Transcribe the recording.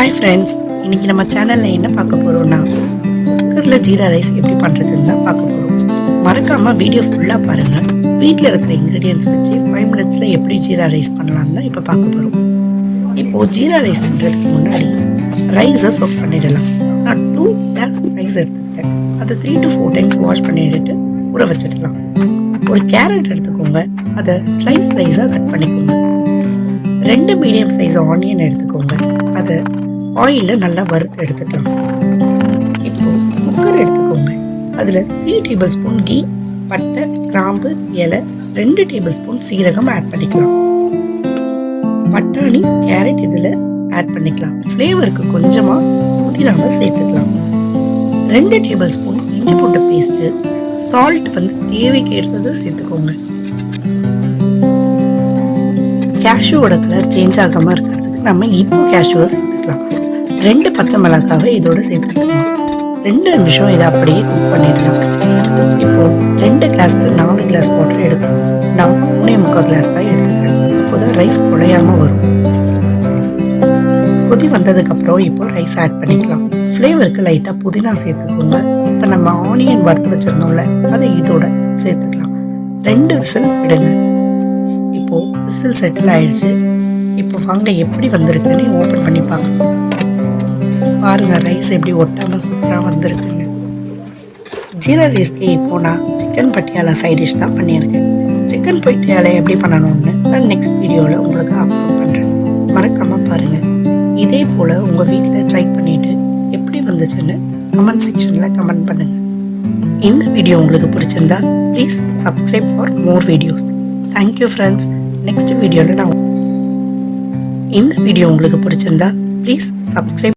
Hi friends, இன்றைக்கி நம்ம சேனலில் என்ன பார்க்க போகிறோம்னா குக்கரில் ஜீரா ரைஸ் எப்படி பண்ணுறதுன்னு தான் பார்க்க போகிறோம். மறக்காமல் வீடியோ ஃபுல்லாக பாருங்கள். வீட்டில் இருக்கிற இன்க்ரீடியன்ஸ் வச்சு 5 மினிட்ஸில் எப்படி ஜீரா ரைஸ் பண்ணலான்னு தான் இப்போ பார்க்க போகிறோம். இப்போது ஜீரா ரைஸ் பண்ணுறதுக்கு முன்னாடி ரைஸை சோக் பண்ணிடலாம். நான் 2 கிளாஸ் ரைஸ் எடுத்துக்கிட்டேன். அதை 3 to 4 டைம்ஸ் வாஷ் பண்ணிவிட்டு ஊற வச்சிடலாம். ஒரு கேரட் எடுத்துக்கோங்க, அதை ஸ்லைஸ் ரைஸாக கட் பண்ணிக்கோங்க. 2 மீடியம் சைஸ் ஆனியன் எடுத்துக்கோங்க, அதை ஆயிலில் நல்லா வறுத்து எடுத்துக்கலாம். இப்போது குக்கர் எடுத்துக்கோங்க, அதில் 3 டேபிள் ஸ்பூன் கீ, பட்டை, கிராம்பு, இலை, 2 டேபிள் ஸ்பூன் சீரகம் ஆட் பண்ணிக்கலாம். பட்டாணி, கேரட் இதில் ஆட் பண்ணிக்கலாம். ஃப்ளேவருக்கு கொஞ்சமாக புதினாவை சேர்த்துக்கலாம். 2 டேபிள் ஸ்பூன் இஞ்சி பூண்டு பேஸ்ட்டு, சால்ட் தேவைக்கு ஏற்றது சேர்த்துக்கோங்க. கேஷ்யூவோட கலர் சேஞ்ச் ஆகாமல் இருக்கிறதுக்கு நம்ம இப்போ கேஷ்யூவை சேர்த்துக்கலாம். 2 பச்சை மிளகாவை இதோட சேர்த்துக்கலாம். 2 நிமிஷம் இதை அப்படியே குக் பண்ணிடலாம். இப்போது 2 கிளாஸ்க்கு 4 கிளாஸ் வாட்டர் எடுக்கணும். நான் 3.25 கிளாஸ் தான் எடுத்துக்கிறேன். இப்போ தான் ரைஸ் குழையாமல் வரும். கொதி வந்ததுக்கப்புறம் இப்போ ரைஸ் ஆட் பண்ணிக்கலாம். ஃப்ளேவருக்கு லைட்டாக புதினா சேர்த்துக்கோங்க. இப்போ நம்ம ஆனியன் வறுத்து வச்சுருந்தோம்ல, அதை இதோட சேர்த்துக்கலாம். 2 விசில் விடுங்க. இப்போது விசில் செட்டில் ஆயிடுச்சு. இப்போ வாங்க எப்படி வந்திருக்குன்னு ஓப்பன் பண்ணி பார்க்கலாம். பாருங்கள், ரைஸ் எப்படி ஒட்டாமல் சூப்பராக வந்திருக்குங்க. ஜீரா ரைஸ்க்கு இப்போ நான் சிக்கன் பட்டியாலா சைட் டிஷ் தான் பண்ணியிருக்கேன். சிக்கன் பட்டியாலா எப்படி பண்ணணும்னு நான் நெக்ஸ்ட் வீடியோவில் உங்களுக்கு அப்லோட் பண்ணுறேன். மறக்காமல் பாருங்கள். இதே போல் உங்கள் வீட்டில் ட்ரை பண்ணிவிட்டு எப்படி வந்துச்சுன்னு கமெண்ட் செக்ஷனில் கமெண்ட் பண்ணுங்கள். இந்த வீடியோ உங்களுக்கு பிடிச்சிருந்தா please subscribe for more videos. Thank you friends. Next வீடியோவில் இந்த வீடியோ உங்களுக்கு பிடிச்சிருந்தா ப்ளீஸ் சப்ஸ்கிரைப்